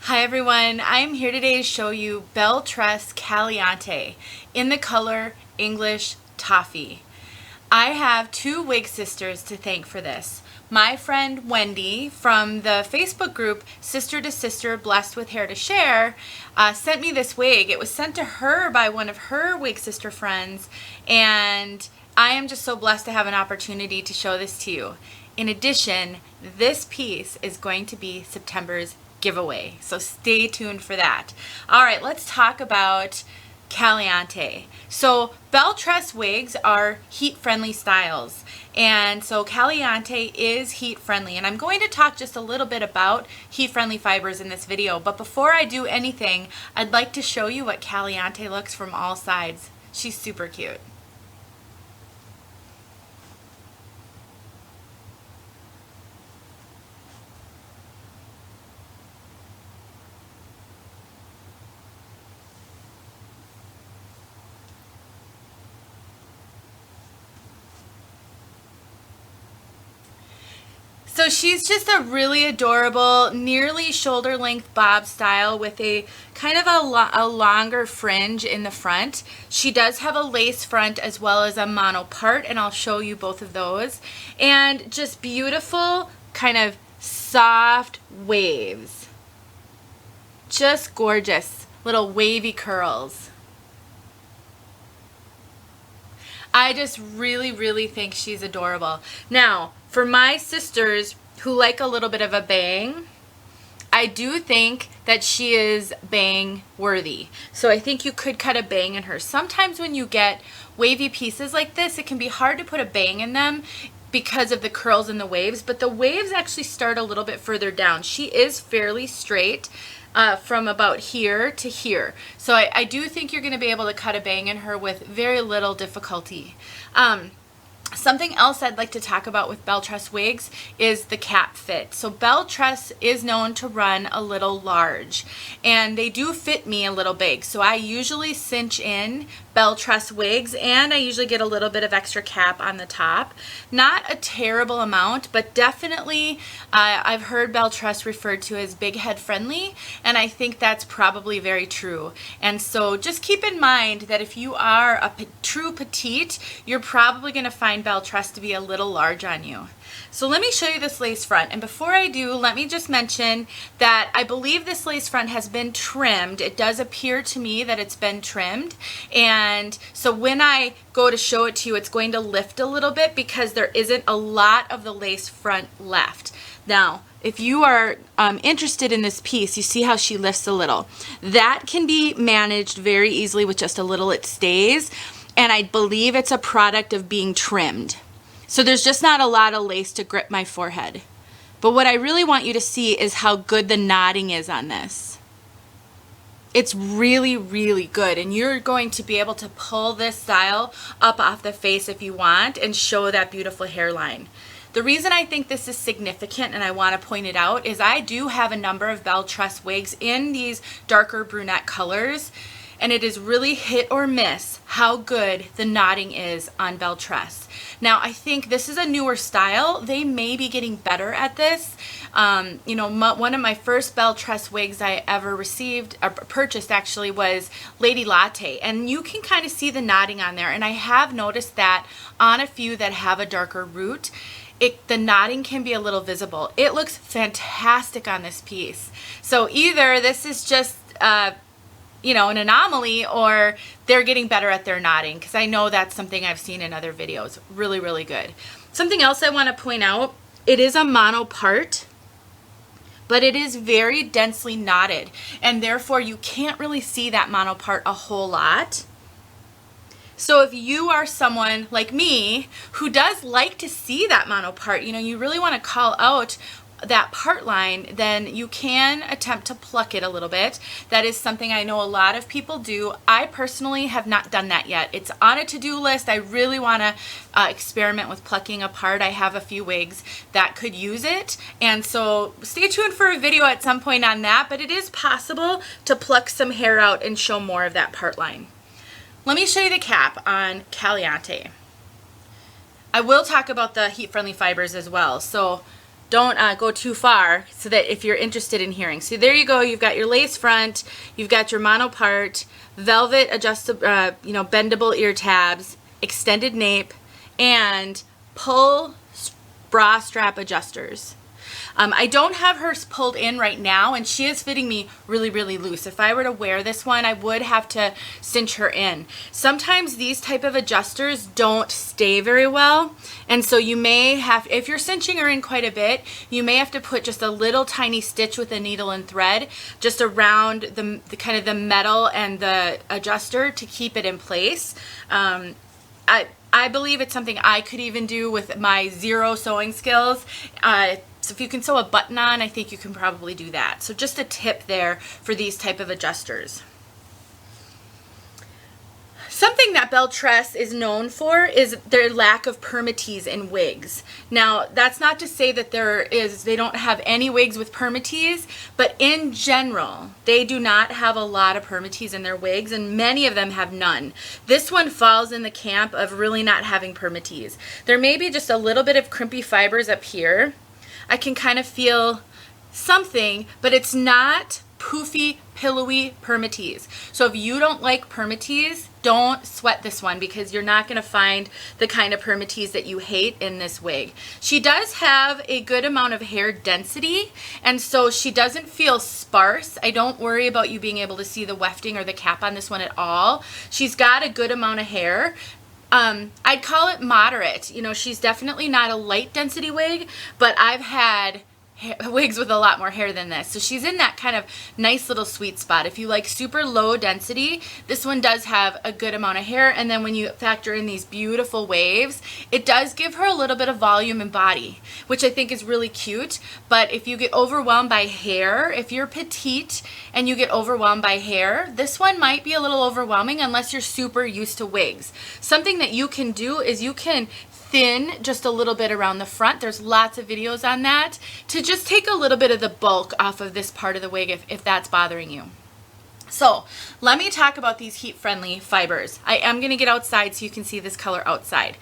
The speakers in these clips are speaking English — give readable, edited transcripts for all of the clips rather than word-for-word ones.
Hi everyone, I'm here today to show you Belle Tress Caliante in the color English Toffee. I have two wig sisters to thank for this. My friend Wendy from the Facebook group Sister to Sister Blessed with Hair to Share sent me this wig. It was sent to her by one of her wig sister friends, and I am just so blessed to have an opportunity to show this to you. In addition, this piece is going to be September's giveaway, so stay tuned for that. All right, let's talk about Caliante. So Belle Tress wigs are heat-friendly styles, and so Caliante is heat-friendly, and I'm going to talk just a little bit about heat-friendly fibers in this video, but before I do anything, I'd like to show you what Caliante looks from all sides. She's super cute. So she's just a really adorable, nearly shoulder length bob style with a kind of a longer fringe in the front. She does have a lace front as well as a mono part, and I'll show you both of those. And just beautiful, kind of soft waves. Just gorgeous, little wavy curls. I just really think she's adorable. Now, for my sisters who like a little bit of a bang, I do think that she is bang worthy. So I think you could cut a bang in her. Sometimes when you get wavy pieces like this, it can be hard to put a bang in them because of the curls and the waves, but the waves actually start a little bit further down. She is fairly straight from about here to here. So I do think you're going to be able to cut a bang in her with very little difficulty. Something else I'd like to talk about with Belle Tress wigs is the cap fit. So Belle Tress is known to run a little large, and they do fit me a little big. So I usually cinch in Belle Tress wigs, and I usually get a little bit of extra cap on the top. Not a terrible amount, but definitely I've heard Belle Tress referred to as big head friendly, and I think that's probably very true. And so just keep in mind that if you are a true petite, you're probably going to find Belle Tress to be a little large on you. So let me show you this lace front, and before I do, let me just mention that I believe this lace front has been trimmed. It does appear to me that it's been trimmed, and so when I go to show it to you, it's going to lift a little bit because there isn't a lot of the lace front left. Now, if you are interested in this piece, you see how she lifts a little. That can be managed very easily with just a little. It stays, and I believe it's a product of being trimmed. So there's just not a lot of lace to grip my forehead. But what I really want you to see is how good the knotting is on this. It's really good, and you're going to be able to pull this style up off the face if you want and show that beautiful hairline. The reason I think this is significant and I want to point it out is I do have a number of Belle Tress wigs in these darker brunette colors, and it is really hit or miss how good the knotting is on Belle Tress. Now, I think this is a newer style. They may be getting better at this. You know, one of my first Belle Tress wigs I ever received, or purchased actually, was Lady Latte, and you can kind of see the knotting on there, and I have noticed that on a few that have a darker root, the knotting can be a little visible. It looks fantastic on this piece. So either this is just you know, an anomaly, or they're getting better at their knotting, because I know that's something I've seen in other videos. Really good. Something else I want to point out, it is a mono part, but it is very densely knotted, and therefore you can't really see that mono part a whole lot. So if you are someone like me who does like to see that mono part, you know, you really want to call out that part line, then you can attempt to pluck it a little bit. That is something I know a lot of people do. I personally have not done that yet. It's on a to-do list. I really want to experiment with plucking apart. I have a few wigs that could use it, and so stay tuned for a video at some point on that, but it is possible to pluck some hair out and show more of that part line. Let me show you the cap on Caliante. I will talk about the heat-friendly fibers as well. So go too far, so that if you're interested in hearing. So there you go. You've got your lace front, you've got your mono part, velvet adjustable, bendable ear tabs, extended nape, and pull bra strap adjusters. I don't have hers pulled in right now, and she is fitting me really, really loose. If I were to wear this one, I would have to cinch her in. Sometimes these type of adjusters don't stay very well, and so you may have, if you're cinching her in quite a bit, you may have to put just a little tiny stitch with a needle and thread just around the kind of the metal and the adjuster to keep it in place. I believe it's something I could even do with my zero sewing skills. So if you can sew a button on, I think you can probably do that. So just a tip there for these type of adjusters. Something that Belle Tress is known for is their lack of permatease in wigs. Now, that's not to say that they don't have any wigs with permatease, but in general, they do not have a lot of permatease in their wigs, and many of them have none. This one falls in the camp of really not having permatease. There may be just a little bit of crimpy fibers up here. I can kind of feel something, but it's not poofy, pillowy permatease. So if you don't like permatease, don't sweat this one, because you're not going to find the kind of permatease that you hate in this wig. She does have a good amount of hair density, and so she doesn't feel sparse. I don't worry about you being able to see the wefting or the cap on this one at all. She's got a good amount of hair. I'd call it moderate. You know, she's definitely not a light density wig, but I've had wigs with a lot more hair than this. So she's in that kind of nice little sweet spot. If you like super low density, this one does have a good amount of hair. And then when you factor in these beautiful waves, it does give her a little bit of volume and body, which I think is really cute. But if you get overwhelmed by hair, if you're petite and you get overwhelmed by hair, this one might be a little overwhelming unless you're super used to wigs. Something that you can do is you can thin just a little bit around the front. There's lots of videos on that, to just take a little bit of the bulk off of this part of the wig if that's bothering you. So let me talk about these heat-friendly fibers. I am going to get outside so you can see this color outside.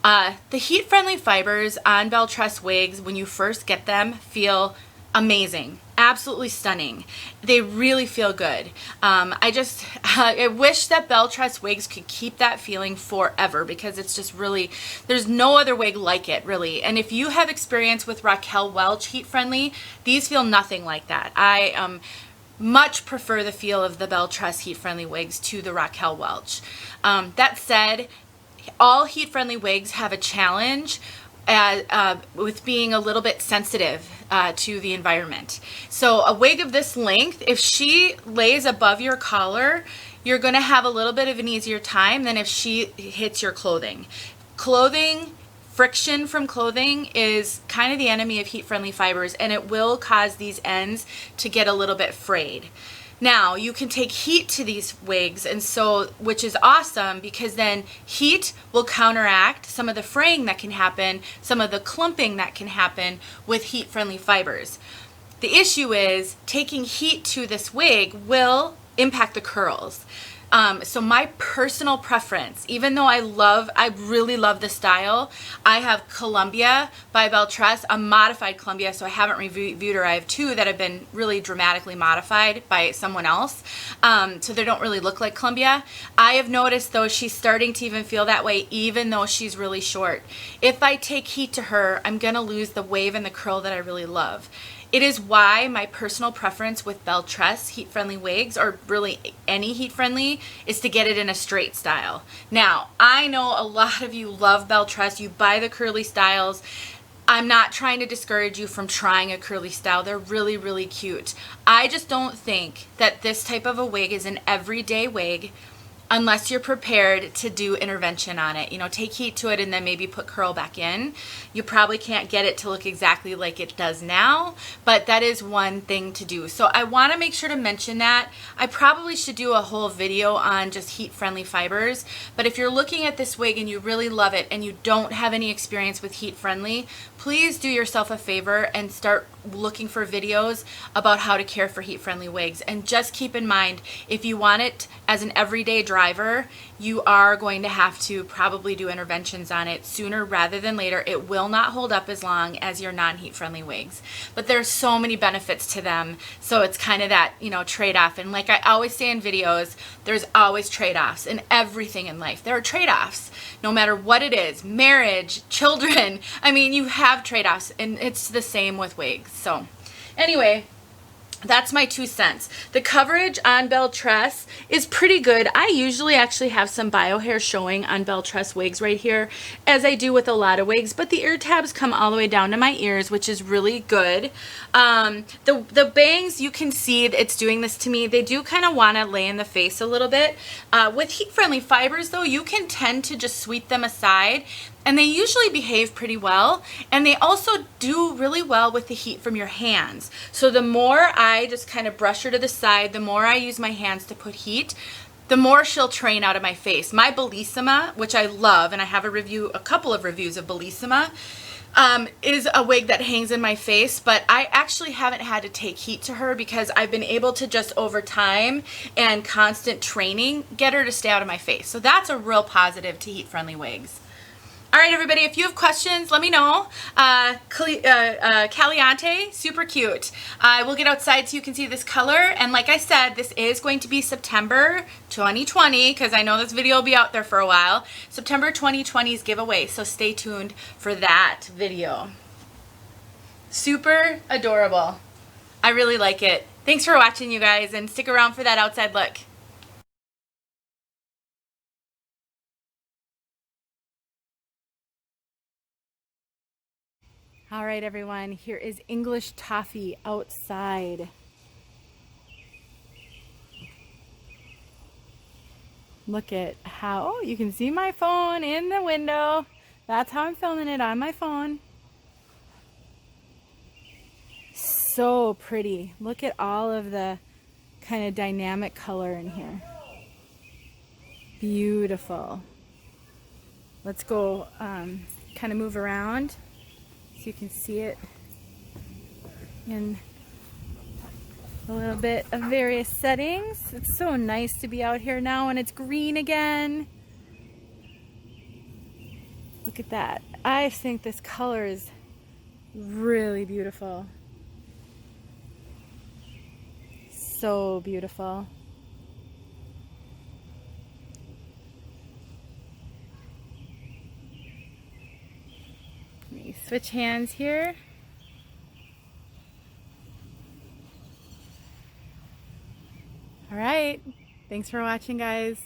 The heat-friendly fibers on Belle Tress wigs, when you first get them, feel amazing. Absolutely stunning. They really feel good. I wish that Belle Tress wigs could keep that feeling forever, because it's just really, there's no other wig like it, really. And if you have experience with Raquel Welch heat friendly, these feel nothing like that. I much prefer the feel of the Belle Tress heat friendly wigs to the Raquel Welch. That said, all heat friendly wigs have a challenge with being a little bit sensitive to the environment. So a wig of this length, if she lays above your collar, you're going to have a little bit of an easier time than if she hits your clothing. Friction from clothing is kind of the enemy of heat-friendly fibers, and it will cause these ends to get a little bit frayed. Now, you can take heat to these wigs, and so, which is awesome, because then heat will counteract some of the fraying that can happen, some of the clumping that can happen with heat-friendly fibers. The issue is taking heat to this wig will impact the curls. So my personal preference, even though I really love the style, I have Columbia by Belle Tress, a modified Columbia, so I haven't reviewed her. I have two that have been really dramatically modified by someone else, so they don't really look like Columbia. I have noticed, though, she's starting to even feel that way, even though she's really short. If I take heat to her, I'm going to lose the wave and the curl that I really love. It is why my personal preference with Belle Tress heat-friendly wigs, or really any heat-friendly, is to get it in a straight style. Now, I know a lot of you love Belle Tress. You buy the curly styles. I'm not trying to discourage you from trying a curly style. They're really, really cute. I just don't think that this type of a wig is an everyday wig unless you're prepared to do intervention on it. You know, take heat to it and then maybe put curl back in. You probably can't get it to look exactly like it does now, but that is one thing to do. So I want to make sure to mention that. I probably should do a whole video on just heat-friendly fibers, but if you're looking at this wig and you really love it and you don't have any experience with heat-friendly, please do yourself a favor and start looking for videos about how to care for heat-friendly wigs. And just keep in mind, if you want it as an everyday driver, you are going to have to probably do interventions on it sooner rather than later. It will not hold up as long as your non-heat friendly wigs, but there's so many benefits to them. So it's kind of that, you know, trade-off. And like I always say in videos, there's always trade-offs in everything in life. There are trade-offs no matter what it is, marriage, children. I mean, you have trade-offs, and it's the same with wigs. So anyway, that's my 2 cents. The coverage on Belle Tress is pretty good. I usually actually have some bio hair showing on Belle Tress wigs right here, as I do with a lot of wigs, but the ear tabs come all the way down to my ears, which is really good. The bangs, you can see it's doing this to me. They do kind of want to lay in the face a little bit. With heat-friendly fibers, though, you can tend to just sweep them aside, and they usually behave pretty well, and they also do really well with the heat from your hands. So the more I just kind of brush her to the side, the more I use my hands to put heat, the more she'll train out of my face. My Bellissima, which I love, and I have a couple of reviews of Bellissima, is a wig that hangs in my face, but I actually haven't had to take heat to her because I've been able to just over time and constant training get her to stay out of my face. So that's a real positive to heat-friendly wigs. All right, everybody, if you have questions, let me know. Caliante, super cute. I will get outside so you can see this color. And like I said, this is going to be September 2020, because I know this video will be out there for a while. September 2020's giveaway, so stay tuned for that video. Super adorable. I really like it. Thanks for watching, you guys, and stick around for that outside look. All right, everyone, here is English Toffee outside. Look at how, you can see my phone in the window. That's how I'm filming it, on my phone. So pretty. Look at all of the kind of dynamic color in here. Beautiful. Let's go kind of move around so you can see it in a little bit of various settings. It's so nice to be out here now and it's green again. Look at that. I think this color is really beautiful. So beautiful. Let me switch hands here. All right. Thanks for watching, guys.